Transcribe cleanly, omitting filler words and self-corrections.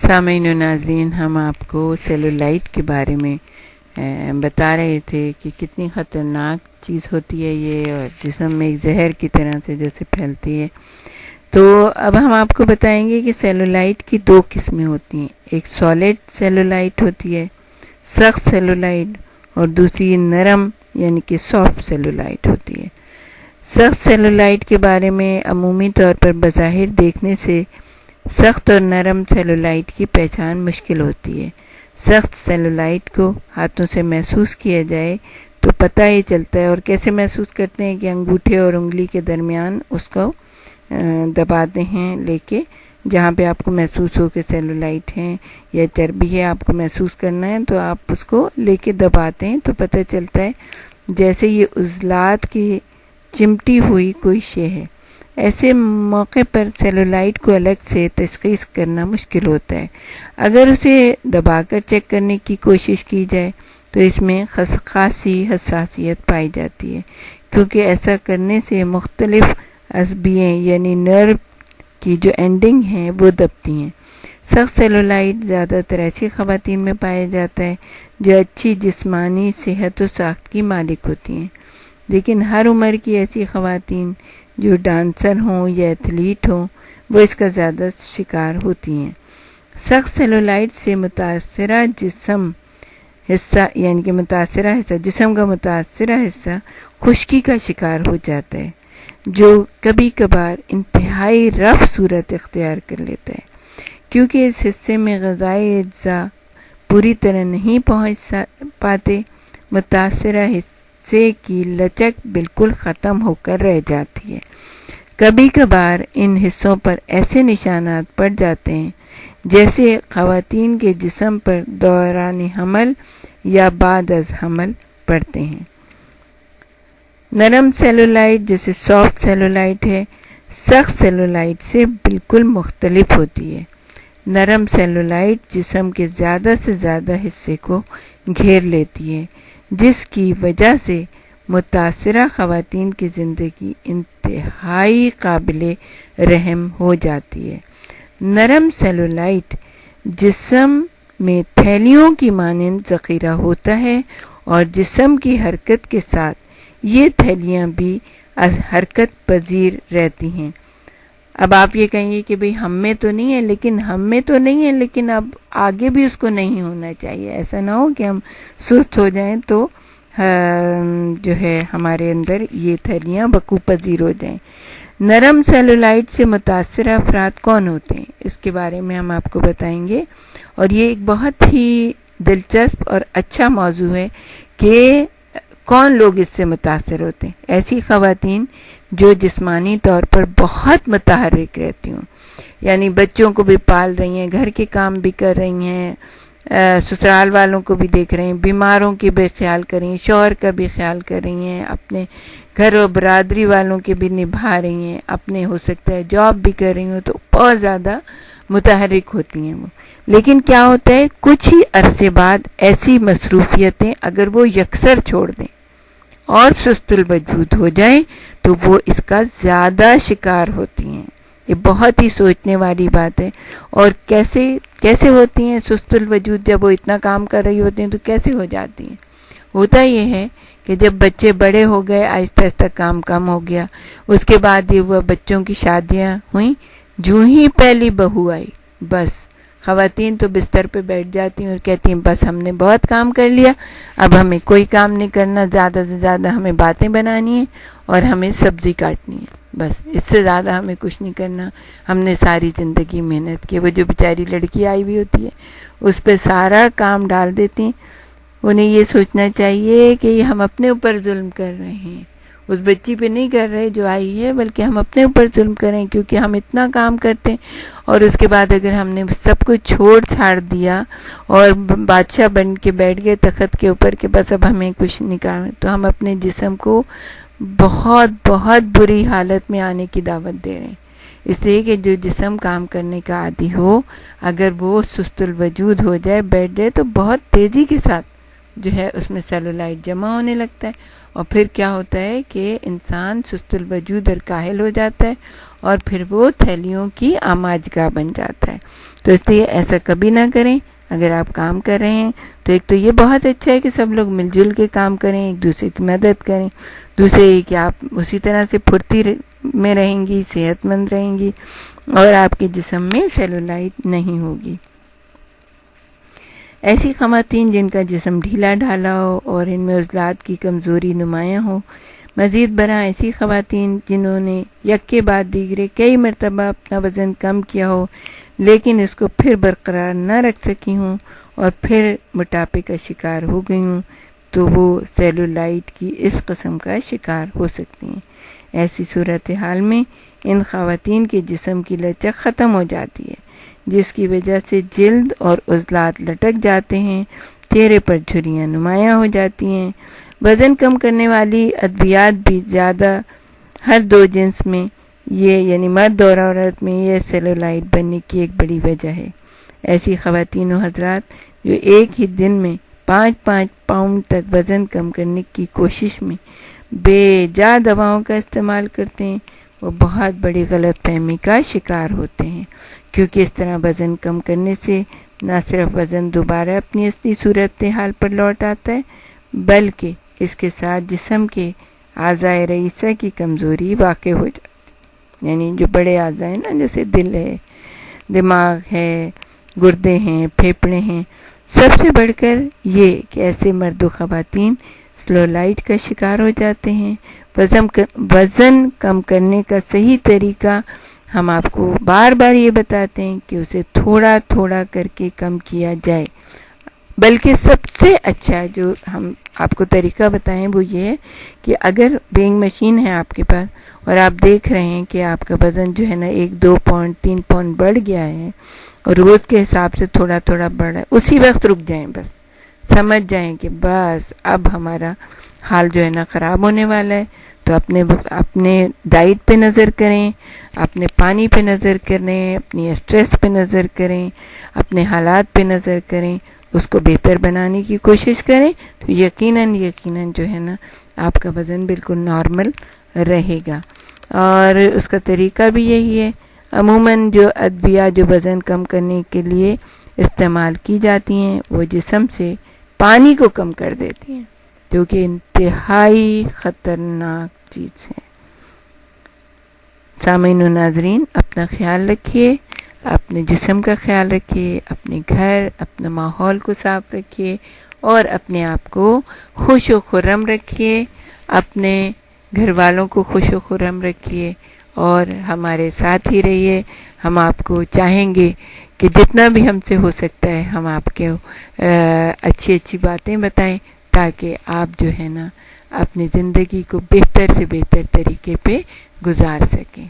سامعین و ناظرین، ہم آپ کو سیلولائٹ کے بارے میں بتا رہے تھے کہ کتنی خطرناک چیز ہوتی ہے یہ، اور جسم میں ایک زہر کی طرح سے جیسے پھیلتی ہے۔ تو اب ہم آپ کو بتائیں گے کہ سیلولائٹ کی دو قسمیں ہوتی ہیں، ایک سالڈ سیلولائٹ ہوتی ہے، سخت سیلولائٹ، اور دوسری نرم یعنی کہ سافٹ سیلولائٹ ہوتی ہے۔ سخت سیلولائٹ کے بارے میں عمومی طور پر بظاہر دیکھنے سے سخت اور نرم سیلولائٹ کی پہچان مشکل ہوتی ہے۔ سخت سیلولائٹ کو ہاتھوں سے محسوس کیا جائے تو پتہ ہی چلتا ہے، اور کیسے محسوس کرتے ہیں کہ انگوٹھے اور انگلی کے درمیان اس کو دباتے ہیں لے کے، جہاں پہ آپ کو محسوس ہو کہ سیلولائٹ ہے یا چربی ہے، آپ کو محسوس کرنا ہے تو آپ اس کو لے کے دباتے ہیں تو پتہ چلتا ہے جیسے یہ عضلات کی چمٹی ہوئی کوئی شے ہے۔ ایسے موقع پر سیلولائٹ کو الگ سے تشخیص کرنا مشکل ہوتا ہے۔ اگر اسے دبا کر چیک کرنے کی کوشش کی جائے تو اس میں خاصی حساسیت پائی جاتی ہے، کیونکہ ایسا کرنے سے مختلف عصبییں یعنی نرو کی جو اینڈنگ ہیں وہ دبتی ہیں۔ سخت سیلولائٹ زیادہ تر ایسی خواتین میں پایا جاتا ہے جو اچھی جسمانی صحت و ساخت کی مالک ہوتی ہیں، لیکن ہر عمر کی ایسی خواتین جو ڈانسر ہوں یا ایتھلیٹ ہوں وہ اس کا زیادہ شکار ہوتی ہیں۔ سخت سیلولائٹ سے متاثرہ جسم حصہ یعنی کہ جسم کا متاثرہ حصہ خشکی کا شکار ہو جاتا ہے، جو کبھی کبھار انتہائی رف صورت اختیار کر لیتا ہے، کیونکہ اس حصے میں غذائی اجزاء پوری طرح نہیں پہنچ پاتے۔ متاثرہ حصے کی لچک بالکل ختم ہو کر رہ جاتی ہے۔ کبھی کبھار ان حصوں پر ایسے نشانات پڑ جاتے ہیں جیسے خواتین کے جسم پر دوران حمل یا بعد از حمل پڑتے ہیں۔ نرم سیلولائٹ جیسے سافٹ سیلولائٹ ہے، سخت سیلولائٹ سے بالکل مختلف ہوتی ہے۔ نرم سیلولائٹ جسم کے زیادہ سے زیادہ حصے کو گھیر لیتی ہے، جس کی وجہ سے متاثرہ خواتین کی زندگی انتہائی قابل رحم ہو جاتی ہے۔ نرم سیلولائٹ جسم میں تھیلیوں کی مانند ذخیرہ ہوتا ہے، اور جسم کی حرکت کے ساتھ یہ تھیلیاں بھی حرکت پذیر رہتی ہیں۔ اب آپ یہ کہیں گے کہ بھئی ہم میں تو نہیں ہے، لیکن اب آگے بھی اس کو نہیں ہونا چاہیے۔ ایسا نہ ہو کہ ہم سست ہو جائیں تو جو ہے ہمارے اندر یہ تھیلیاں وقوع پذیر ہو جائیں۔ نرم سیلولائٹ سے متاثرہ افراد کون ہوتے ہیں، اس کے بارے میں ہم آپ کو بتائیں گے، اور یہ ایک بہت ہی دلچسپ اور اچھا موضوع ہے کہ کون لوگ اس سے متاثر ہوتے ہیں۔ ایسی خواتین جو جسمانی طور پر بہت متحرک رہتی ہوں، یعنی بچوں کو بھی پال رہی ہیں، گھر کے کام بھی کر رہی ہیں، سسرال والوں کو بھی دیکھ رہی ہیں، بیماروں کی بھی خیال کر رہی ہیں، شوہر کا بھی خیال کر رہی ہیں، اپنے گھر و برادری والوں کے بھی نبھا رہی ہیں، اپنے ہو سکتا ہے جاب بھی کر رہی ہوں، تو بہت زیادہ متحرک ہوتی ہیں وہ۔ لیکن کیا ہوتا ہے، کچھ ہی عرصے بعد ایسی مصروفیتیں اگر وہ یکسر چھوڑ دیں اور سست الوجود ہو جائیں تو وہ اس کا زیادہ شکار ہوتی ہیں۔ یہ بہت ہی سوچنے والی بات ہے۔ اور کیسے ہوتی ہیں سست الوجود؟ جب وہ اتنا کام کر رہی ہوتی ہیں تو کیسے ہو جاتی ہیں؟ ہوتا یہ ہے کہ جب بچے بڑے ہو گئے، آہستہ آہستہ کام کم ہو گیا، اس کے بعد یہ ہوا بچوں کی شادیاں ہوئیں، جو ہی پہلی بہو آئی، بس خواتین تو بستر پہ بیٹھ جاتی ہیں اور کہتی ہیں بس ہم نے بہت کام کر لیا، اب ہمیں کوئی کام نہیں کرنا، زیادہ سے زیادہ ہمیں باتیں بنانی ہیں اور ہمیں سبزی کاٹنی ہے، بس اس سے زیادہ ہمیں کچھ نہیں کرنا۔ ہم نے ساری زندگی محنت کی۔ وہ جو بیچاری لڑکی آئی ہوئی ہوتی ہے اس پہ سارا کام ڈال دیتی ہیں۔ انہیں یہ سوچنا چاہیے کہ ہم اپنے اوپر ظلم کر رہے ہیں، اس بچی پہ نہیں کر رہے جو آئی ہے، بلکہ ہم اپنے اوپر ظلم کریں، کیونکہ ہم اتنا کام کرتے ہیں اور اس کے بعد اگر ہم نے سب کچھ چھوڑ چھاڑ دیا اور بادشاہ بن کے بیٹھ گئے تخت کے اوپر کہ بس اب ہمیں کچھ نہیں کرنا، تو ہم اپنے جسم کو بہت بہت بری حالت میں آنے کی دعوت دے رہے ہیں۔ اس لیے کہ جو جسم کام کرنے کا عادی ہو، اگر وہ سست الوجود ہو جائے، بیٹھ جائے، تو بہت تیزی کے ساتھ جو ہے اس میں سیلولائٹ جمع ہونے لگتا ہے، اور پھر کیا ہوتا ہے کہ انسان سست الوجود اور کاہل ہو جاتا ہے، اور پھر وہ تھیلیوں کی آماجگاہ بن جاتا ہے۔ تو اس لیے ایسا کبھی نہ کریں. اگر آپ کام کر رہے ہیں تو ایک تو یہ بہت اچھا ہے کہ سب لوگ مل جل کے کام کریں, ایک دوسرے کی مدد کریں. دوسرے یہ کہ آپ اسی طرح سے پھرتی میں رہیں گی, صحت مند رہیں گی, اور آپ کے جسم میں سیلولائٹ نہیں ہوگی. ایسی خواتین جن کا جسم ڈھیلا ڈھالا ہو اور ان میں عضلات کی کمزوری نمایاں ہو. مزید برآں ایسی خواتین جنہوں نے یک کے بعد دیگرے کئی مرتبہ اپنا وزن کم کیا ہو لیکن اس کو پھر برقرار نہ رکھ سکی ہوں اور پھر موٹاپے کا شکار ہو گئی ہوں, تو وہ سیلولائٹ کی اس قسم کا شکار ہو سکتی ہیں. ایسی صورتحال میں ان خواتین کے جسم کی لچک ختم ہو جاتی ہے, جس کی وجہ سے جلد اور عضلات لٹک جاتے ہیں, چہرے پر جھریاں نمایاں ہو جاتی ہیں. وزن کم کرنے والی ادویات بھی زیادہ ہر دو جنس میں یہ یعنی مرد اور عورت میں یہ سیلولائٹ بننے کی ایک بڑی وجہ ہے. ایسی خواتین و حضرات جو ایک ہی دن میں 5-5 پاؤنڈ تک وزن کم کرنے کی کوشش میں بے جا دواؤں کا استعمال کرتے ہیں, وہ بہت بڑی غلط فہمی کا شکار ہوتے ہیں, کیونکہ اس طرح وزن کم کرنے سے نہ صرف وزن دوبارہ اپنی اصلی صورتحال پر لوٹ آتا ہے بلکہ اس کے ساتھ جسم کے اعضائے رئیسہ کی کمزوری واقع ہو جاتی ہے. یعنی جو بڑے اعضاء ہیں نا, جیسے دل ہے, دماغ ہے, گردے ہیں, پھیپھڑے ہیں, سب سے بڑھ کر یہ کہ ایسے مرد و خواتین سیلولائٹ کا شکار ہو جاتے ہیں. وزن کم کرنے کا صحیح طریقہ ہم آپ کو بار بار یہ بتاتے ہیں کہ اسے تھوڑا تھوڑا کر کے کم کیا جائے. بلکہ سب سے اچھا جو ہم آپ کو طریقہ بتائیں وہ یہ ہے کہ اگر ویئنگ مشین ہے آپ کے پاس اور آپ دیکھ رہے ہیں کہ آپ کا وزن جو ہے نا 1-2 پاؤنڈ 3 پاؤنڈ بڑھ گیا ہے اور روز کے حساب سے تھوڑا تھوڑا بڑھ رہا ہے, اسی وقت رک جائیں, بس سمجھ جائیں کہ بس اب ہمارا حال جو ہے نا خراب ہونے والا ہے. تو اپنے ڈائٹ پہ نظر کریں, اپنے پانی پہ نظر کریں, اپنی اسٹریس پہ نظر کریں, اپنے حالات پہ نظر کریں, اس کو بہتر بنانے کی کوشش کریں, تو یقیناً جو ہے نا آپ کا وزن بالکل نارمل رہے گا. اور اس کا طریقہ بھی یہی ہے. عموماً جو ادویات جو وزن کم کرنے کے لیے استعمال کی جاتی ہیں وہ جسم سے پانی کو کم کر دیتی ہیں, جو کہ انتہائی خطرناک چیز ہے. سامعین و ناظرین, اپنا خیال رکھیے, اپنے جسم کا خیال رکھیے, اپنے گھر اپنا ماحول کو صاف رکھیے اور اپنے آپ کو خوش و خرم رکھیے, اپنے گھر والوں کو خوش و خرم رکھیے اور ہمارے ساتھ ہی رہیے. ہم آپ کو چاہیں گے کہ جتنا بھی ہم سے ہو سکتا ہے ہم آپ کے اچھی اچھی باتیں بتائیں تاکہ آپ جو ہے نا اپنی زندگی کو بہتر سے بہتر طریقے پہ گزار سکیں.